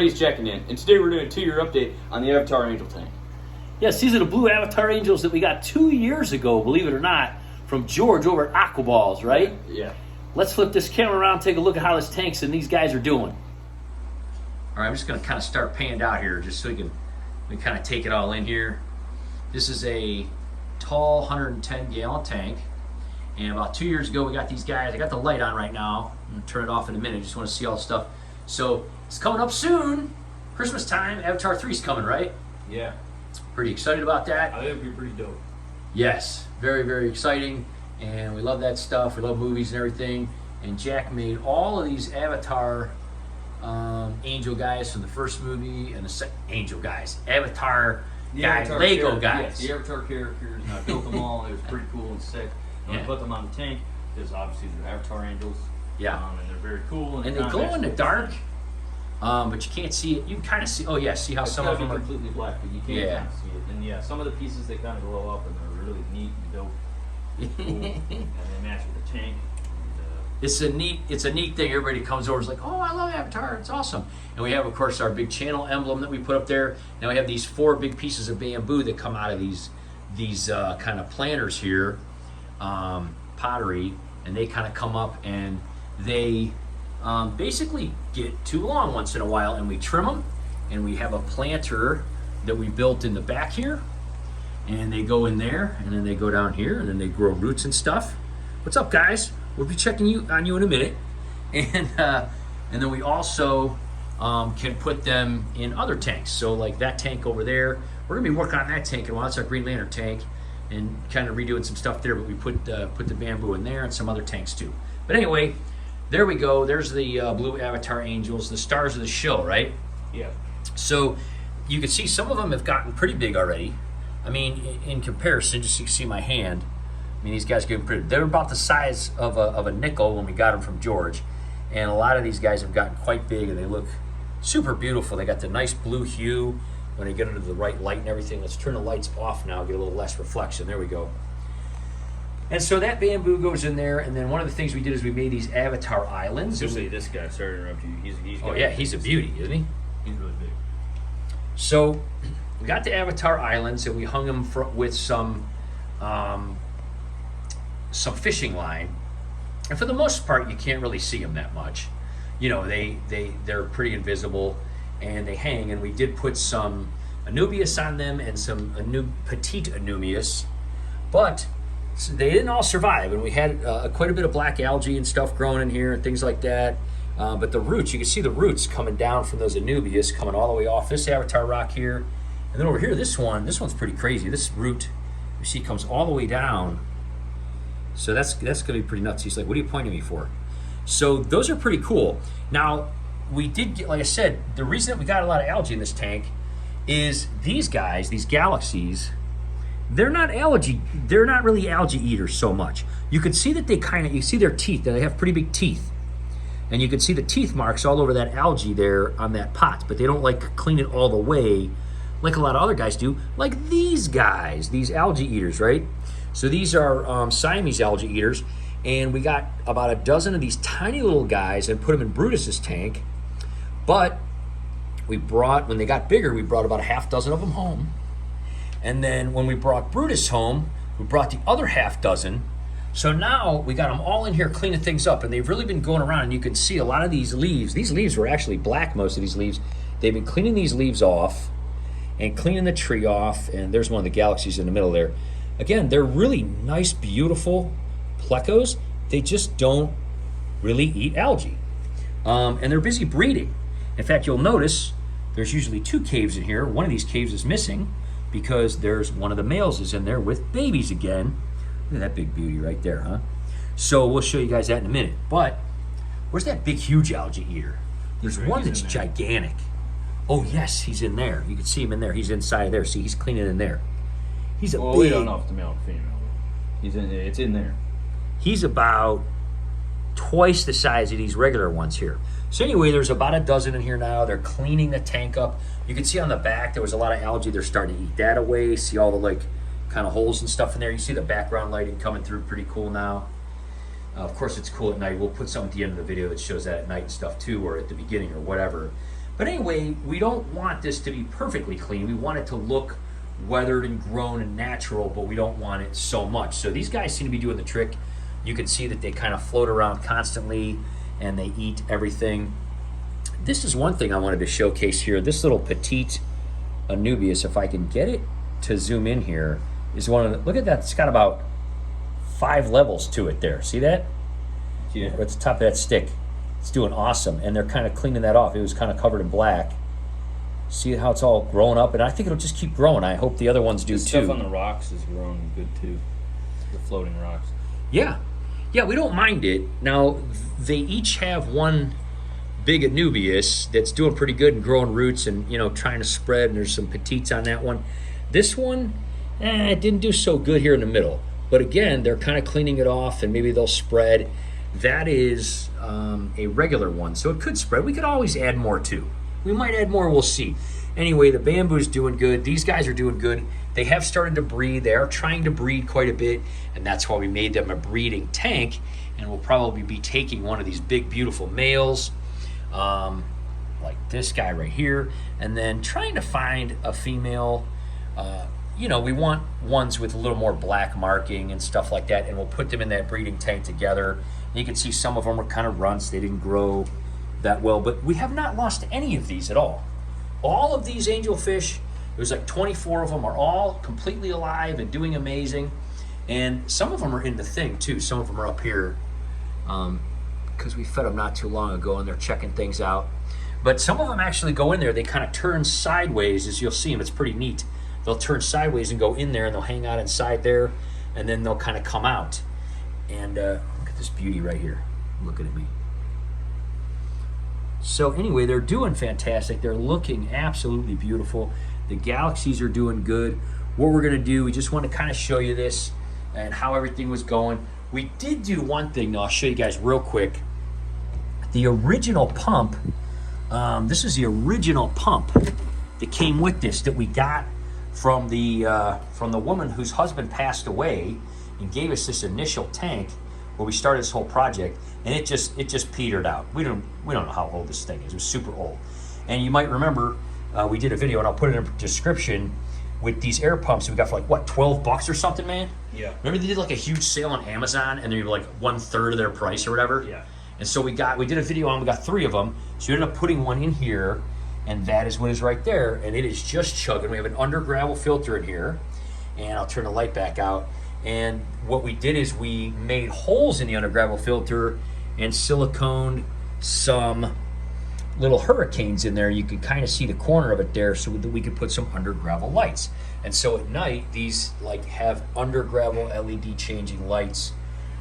everybody's checking in, and today we're doing a 2-year update on the Avatar Angel tank. Yes, these are the blue Avatar Angels that we got 2 years ago, believe it or not, from George over at Aquaballs, right? Yeah. Let's flip this camera around, take a look at how this tanks and these guys are doing. All right, I'm just going to kind of start panned out here just so we can kind of take it all in here. This is a tall 110-gallon tank. And about 2 years ago, we got these guys. I got the light on right now. I'm going to turn it off in a minute. Just want to see all the stuff. So it's coming up soon. Christmas time. Avatar 3 is coming, right? Yeah. Pretty excited about that. I think it'd be pretty dope. Yes, very, very exciting. And we love that stuff. We love movies and everything. And Jack made all of these Avatar Angel guys from the first movie and the second Angel guys. Avatar guys, Lego guys. Yes, the Avatar characters, and I built them all. It was pretty cool and sick. And I put them on the tank because obviously they're Avatar Angels. Yeah. And they're very cool. And they glow in the dark, but you can't see it. You can kind of see. Oh yeah, see how some of them are completely black, but you can kind of see it. And yeah, some of the pieces they kind of glow up and they're really neat and dope. Cool. And they match with the tank. It's a neat thing. Everybody comes over, is like, oh, I love Avatar. It's awesome. And we have, of course, our big channel emblem that we put up there. Now we have these 4 big pieces of bamboo that come out of these kind of planters here, pottery, and they kind of come up and they basically get too long once in a while, and we trim them. And we have a planter that we built in the back here, and they go in there, and then they go down here, and then they grow roots and stuff. What's up, guys? We'll be checking on you in a minute. And then we also can put them in other tanks. So like that tank over there, we're gonna be working on that tank in a while. That's our Green Lantern tank, and kind of redoing some stuff there, but we put the bamboo in there and some other tanks too. But anyway, there we go. There's the blue Avatar Angels, the stars of the show, right? Yeah. So you can see some of them have gotten pretty big already. I mean, in comparison, just so you can see my hand, I mean, these guys get pretty. They're about the size of a nickel when we got them from George, and a lot of these guys have gotten quite big, and they look super beautiful. They got the nice blue hue when they get into the right light and everything. Let's turn the lights off now, get a little less reflection. There we go. And so that bamboo goes in there, and then one of the things we did is we made these Avatar Islands. Especially this guy. Sorry to interrupt you. He's a beauty, isn't he? He's really big. So we got the Avatar Islands, and we hung them with some fishing line, and for the most part you can't really see them that much. You know, they're pretty invisible, and they hang. And we did put some Anubias on them and some petite Anubias, but they didn't all survive, and we had quite a bit of black algae and stuff growing in here and things like that. But the roots, you can see the roots coming down from those Anubias coming all the way off this Avatar rock here, and then over here this one's pretty crazy. This root, you see, comes all the way down. So that's going to be pretty nuts. He's like, what are you pointing me for? So those are pretty cool. Now, we did get, like I said, the reason that we got a lot of algae in this tank is these guys, these galaxies, they're not really algae eaters so much. You can see that you see their teeth, that they have pretty big teeth. And you can see the teeth marks all over that algae there on that pot, but they don't like clean it all the way like a lot of other guys do, like these guys, these algae eaters, right? So these are Siamese algae eaters, and we got about a dozen of these tiny little guys and put them in Brutus's tank. But when they got bigger, we brought about a half dozen of them home. And then when we brought Brutus home, we brought the other half dozen. So now we got them all in here cleaning things up, and they've really been going around, and you can see a lot of these leaves. These leaves were actually black, most of these leaves. They've been cleaning these leaves off and cleaning the tree off, and there's one of the galaxies in the middle there. Again, they're really nice, beautiful plecos. They just don't really eat algae. And they're busy breeding. In fact, you'll notice there's usually 2 caves in here. One of these caves is missing because there's one of the males is in there with babies again. Look at that big beauty right there, huh? So we'll show you guys that in a minute. But where's that big, huge algae eater? There's one that's gigantic. Oh, yes, he's in there. You can see him in there. He's inside there. See, he's cleaning in there. He's a big... we don't know if it's male or female. It's in there. He's about twice the size of these regular ones here. So anyway, there's about a dozen in here now. They're cleaning the tank up. You can see on the back there was a lot of algae. They're starting to eat that away. See all the kind of holes and stuff in there. You see the background lighting coming through, pretty cool now. Of course, it's cool at night. We'll put some at the end of the video that shows that at night and stuff too, or at the beginning or whatever. But anyway, we don't want this to be perfectly clean. We want it to look weathered and grown and natural, but we don't want it so much. So these guys seem to be doing the trick. You can see that they kind of float around constantly and they eat everything. This is one thing I wanted to showcase here. This little petite Anubias, if I can get it to zoom in here, is one of the, look at that, it's got about 5 levels to it there. See that? Yeah. At the top of that stick. It's doing awesome. And they're kind of cleaning that off. It was kind of covered in black. See how it's all growing up? And I think it'll just keep growing. I hope the other ones do The too. stuff on the rocks is growing good too. The floating rocks. Yeah. Yeah, we don't mind it. Now, they each have one big Anubias that's doing pretty good and growing roots and, you know, trying to spread, and there's some petites on that one. This one, it didn't do so good here in the middle. But again, they're kind of cleaning it off and maybe they'll spread. That is a regular one, so it could spread. We could always add more too. We might add more, we'll see. Anyway, the bamboo's doing good. These guys are doing good. They have started to breed. They are trying to breed quite a bit, and that's why we made them a breeding tank, and we'll probably be taking one of these big, beautiful males, like this guy right here, and then trying to find a female. You know, we want ones with a little more black marking and stuff like that, and we'll put them in that breeding tank together. You can see some of them are kind of runts. They didn't grow that well, but we have not lost any of these at all. All of these angelfish, there's like 24 of them, are all completely alive and doing amazing. And some of them are in the thing too. Some of them are up here because we fed them not too long ago and they're checking things out. But some of them actually go in there. They kind of turn sideways, as you'll see them. It's pretty neat. They'll turn sideways and go in there, and they'll hang out inside there, and then they'll kind of come out. And look at this beauty right here, looking at me. So anyway, they're doing fantastic. They're looking absolutely beautiful. The galaxies are doing good. What we're gonna do, we just want to kind of show you this and how everything was going. We did do one thing though, I'll show you guys real quick. The original pump, this is the original pump that came with this that we got from the woman whose husband passed away and gave us this initial tank where we started this whole project, and it just petered out. We don't know how old this thing is. It was super old. And you might remember we did a video, and I'll put it in the description, with these air pumps that we got for like what, $12 or something, man? Yeah. Remember they did like a huge sale on Amazon and they were like 1/3 of their price or whatever? Yeah. And so we did a video on, we got 3 of them. So we ended up putting one in here, and that is what is right there, and it is just chugging. We have an under gravel filter in here, and I'll turn the light back out. And what we did is we made holes in the under gravel filter and siliconed some little hurricanes in there. You can kind of see the corner of it there, so that we could put some under gravel lights. And so at night, these like have under gravel LED changing lights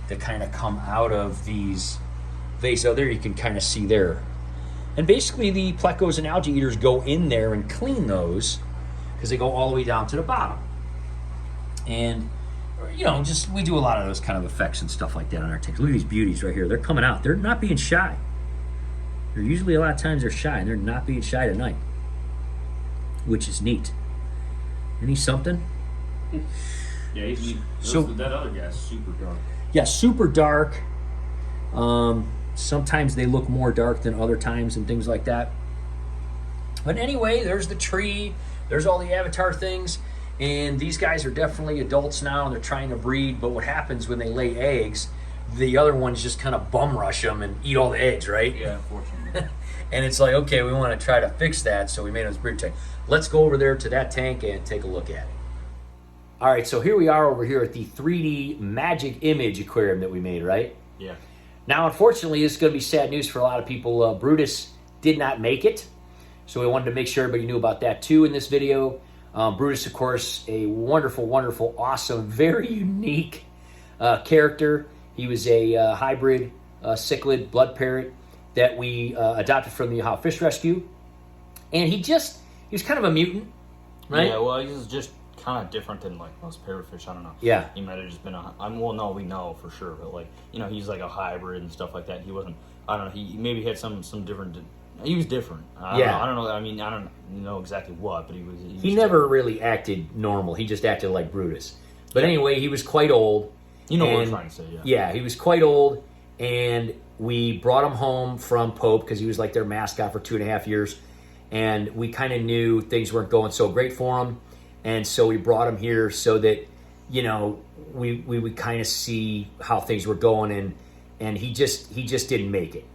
that kind of come out of these vases. So there you can kind of see there. And basically the plecos and algae eaters go in there and clean those because they go all the way down to the bottom. And you know, just we do a lot of those kind of effects and stuff like that on our tanks. Look at these beauties right here. They're coming out. They're not being shy. They're usually a lot of times they're shy, and they're not being shy tonight, which is neat. Isn't he something? Yeah, he's So- that other guy's super dark. Yeah, super dark. Sometimes they look more dark than other times and things like that. But anyway, there's the tree. There's all the Avatar things. And these guys are definitely adults now, and they're trying to breed. But what happens when they lay eggs, the other ones just kind of bum rush them and eat all the eggs, right? Yeah, unfortunately. And it's like, okay, we want to try to fix that, so we made this breeding tank. Let's go over there to that tank and take a look at it. All right, so here we are over here at the 3D Magic Image aquarium that we made, right? Yeah. Now, unfortunately, this is going to be sad news for a lot of people. Brutus did not make it, so we wanted to make sure everybody knew about that too in this video. Brutus, of course, a wonderful, wonderful, awesome, very unique character. He was a hybrid cichlid blood parrot that we adopted from the Ohio Fish Rescue. And he was kind of a mutant, right? Yeah, well, he's just kind of different than like most parrotfish. I don't know. Yeah. He might have just been well, no, we know for sure, but like, you know, he's like a hybrid and stuff like that. He wasn't, I don't know, he maybe had some different, he was different. I don't know. I mean, I don't know exactly what, but he was. He never really acted normal. He just acted like Brutus. But anyway, he was quite old. You know what we're trying to say, yeah. Yeah, he was quite old, and we brought him home from Pope because he was like their mascot for 2.5 years. and we kind of knew things weren't going so great for him, and so we brought him here so that, you know, we would kind of see how things were going, and he just didn't make it.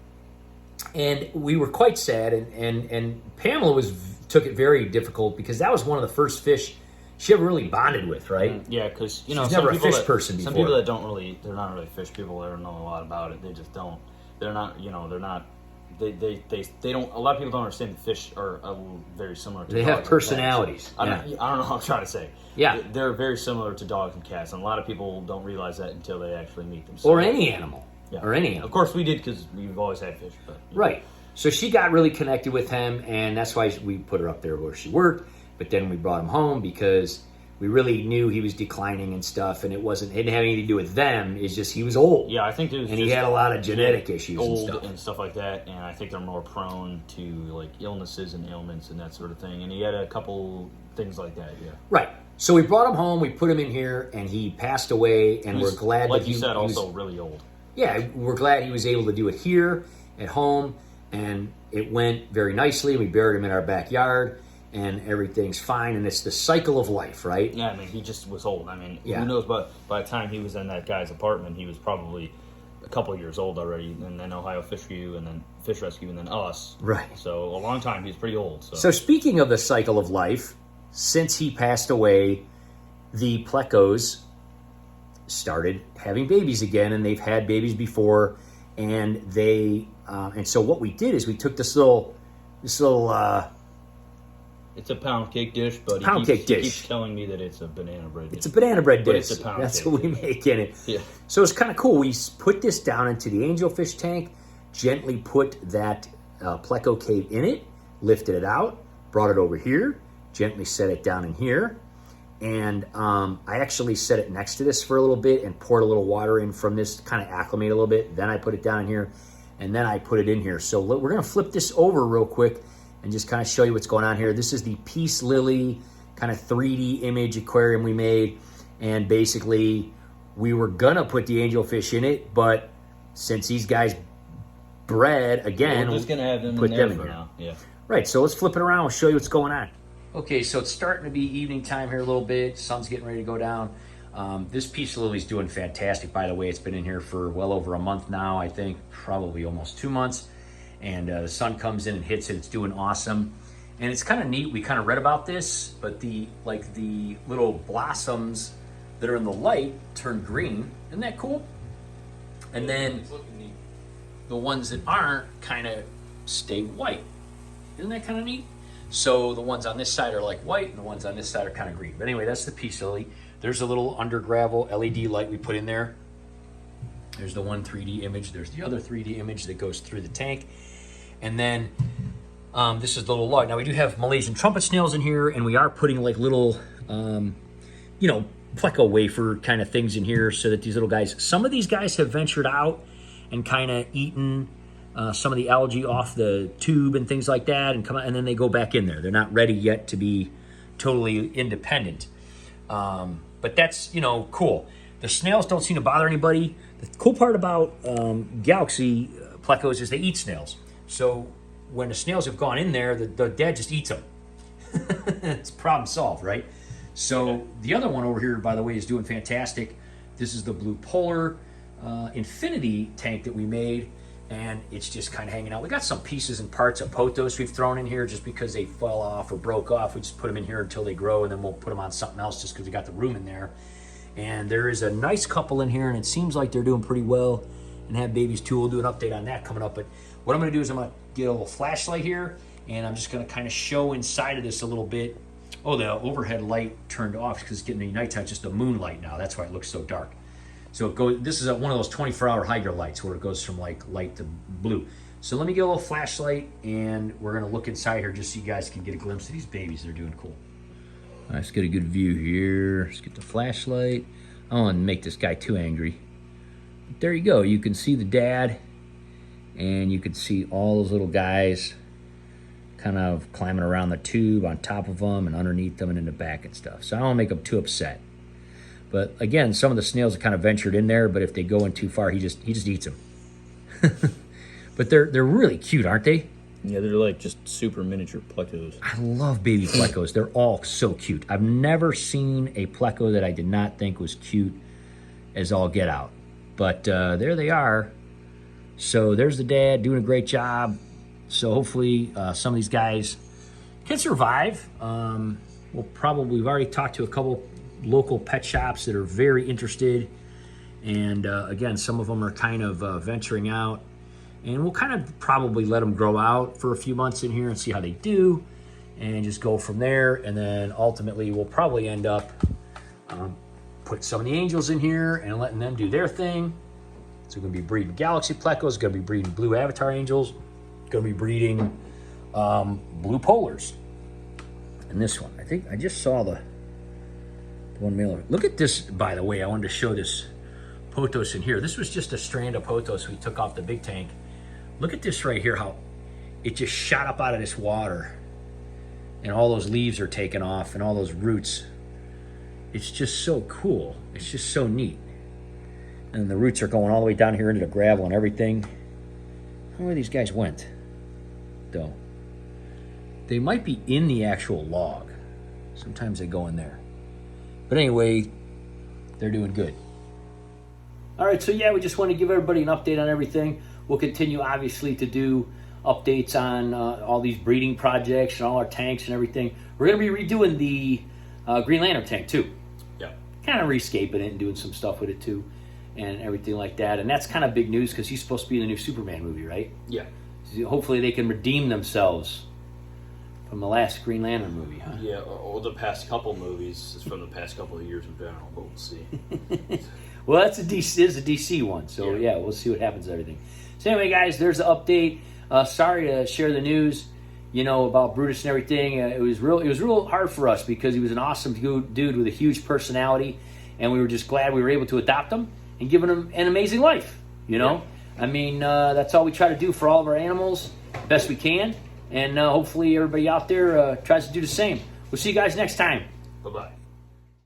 And we were quite sad, and Pamela took it very difficult, because that was one of the first fish she ever really bonded with, right? Yeah, because, you know, She's some never a people fish person before. Some people that they're not really fish people that don't know a lot about it. They just don't. They're not, you know, they're not. They don't. A lot of people don't understand that fish are very similar to They dogs have and personalities. cats. I don't know what I'm trying to say. Yeah. They're very similar to dogs and cats, and a lot of people don't realize that until they actually meet them. Or any animal. Yeah. Or any animal. Of course we did, because we've always had fish. But Right. So she got really connected with him, and that's why we put her up there where she worked. But then we brought him home because we really knew he was declining and stuff, and it didn't have anything to do with them. It's just he was old. Yeah, I think it was and he had a lot of genetic issues and stuff like that. And I think they're more prone to like illnesses and ailments and that sort of thing. And he had a couple things like that. Yeah. Right. So we brought him home. We put him in here, and he passed away. And we're glad like that you said, he also was, really old. Yeah, we're glad he was able to do it here at home, and it went very nicely. We buried him in our backyard, and everything's fine. And it's the cycle of life, right? Yeah, I mean, he just was old. I mean, Yeah. who knows? But by the time he was in that guy's apartment, he was probably a couple of years old already. And then Ohio Fish Rescue, and then Fish Rescue, and then us. Right. So a long time. He's pretty old. So speaking of the cycle of life, since he passed away, the Plecos started having babies again, and they've had babies before, and and so what we did is we took this little it's a pound cake dish, but he keeps telling me that it's a banana bread dish. It's a banana bread But dish. it's a pound That's cake what we dish. make in it. Yeah. So it's kind of cool. We put this down into the angelfish tank, gently put that Pleco cave in it, lifted it out, brought it over here, gently set it down in here. And I actually set it next to this for a little bit and poured a little water in from this to kind of acclimate a little bit. Then I put it down in here, and then I put it in here. So we're going to flip this over real quick and just kind of show you what's going on here. This is the Peace Lily kind of 3D image aquarium we made. And basically, we were going to put the angelfish in it, but since these guys bred again, we're just going to have them put in there them in for here. now. Yeah. Right, so let's flip it around. We'll show you what's going on. Okay, so it's starting to be evening time here a little bit. Sun's getting ready to go down. This Peace Lily's doing fantastic, by the way. It's been in here for well over a month now, I think, probably almost 2 months. And the sun comes in and hits it. It's doing awesome. And it's kind of neat. We kind of read about this, but the little blossoms that are in the light turn green. Isn't that cool? And then the ones that aren't kind of stay white. Isn't that kind of neat? So the ones on this side are like white, and the ones on this side are kind of green. But anyway, that's the Peace Lily. There's a little under gravel LED light we put in there. There's the one 3D image. There's the other 3D image that goes through the tank. And then this is the little log. Now we do have Malaysian trumpet snails in here, and we are putting like little, Pleco wafer kind of things in here so that these little guys, some of these guys have ventured out and kind of eaten some of the algae off the tube and things like that, and come out, and then they go back in there. They're not ready yet to be totally independent. But that's, cool. The snails don't seem to bother anybody. The cool part about Galaxy Plecos is they eat snails. So when the snails have gone in there, the dad just eats them. It's problem solved, right? So the other one over here, by the way, is doing fantastic. This is the Blue Polar Infinity tank that we made, and it's just kind of hanging out. We got some pieces and parts of pothos we've thrown in here just because they fell off or broke off. We just put them in here until they grow, and then we'll put them on something else just because we got the room in there. And there is a nice couple in here, and it seems like they're doing pretty well and have babies too. We'll do an update on that coming up. But what I'm going to do is I'm going to get a little flashlight here, and I'm just going to kind of show inside of this a little bit. Oh, the overhead light turned off because it's getting nighttime. It's just a moonlight now. That's why it looks so dark. So it goes. This is one of those 24-hour hydro lights where it goes from like light to blue. So let me get a little flashlight, and we're going to look inside here just so you guys can get a glimpse of these babies. They're doing cool. All right, let's get a good view here. Let's get the flashlight. I don't want to make this guy too angry. But there you go. You can see the dad, and you can see all those little guys kind of climbing around the tube on top of them and underneath them and in the back and stuff. So I don't want to make them too upset. But again, some of the snails have kind of ventured in there, but if they go in too far, he just eats them. But they're really cute, aren't they? Yeah, they're like just super miniature plecos. I love baby plecos. They're all so cute. I've never seen a pleco that I did not think was cute as all get out. But there they are. So there's the dad doing a great job. So hopefully some of these guys can survive. We've already talked to a couple local pet shops that are very interested. And again, some of them are kind of venturing out. And we'll kind of probably let them grow out for a few months in here and see how they do. And just go from there. And then ultimately we'll probably end up putting some of the angels in here and letting them do their thing. So we're going to be breeding Galaxy Plecos, going to be breeding blue Avatar Angels, going to be breeding blue Polars. And this one, I think I just saw the one male. Look at this, by the way. I wanted to show this potos in here. This was just a strand of potos we took off the big tank. Look at this right here, how it just shot up out of this water. And all those leaves are taken off and all those roots. It's just so cool. It's just so neat. And the roots are going all the way down here into the gravel and everything. I don't know where these guys went, though. They might be in the actual log. Sometimes they go in there. But anyway, they're doing good. All right, so yeah, we just want to give everybody an update on everything. We'll continue, obviously, to do updates on all these breeding projects and all our tanks and everything. We're going to be redoing the Green Lantern tank, too. Yeah. Kind of rescaping it and doing some stuff with it, too. And everything like that. And that's kind of big news because he's supposed to be in the new Superman movie, right? Yeah. So hopefully they can redeem themselves from the last Green Lantern movie, huh? Yeah, or the past couple movies, it's from the past couple of years in general, but we'll see. Well, that's a DC one, so yeah, we'll see what happens with everything. So anyway, guys, there's the update. Sorry to share the news, about Brutus and everything. It was real hard for us because he was an awesome dude with a huge personality, and we were just glad we were able to adopt him and give him an amazing life, Yeah. I mean, that's all we try to do for all of our animals, best we can. And hopefully everybody out there tries to do the same. We'll see you guys next time. Bye-bye.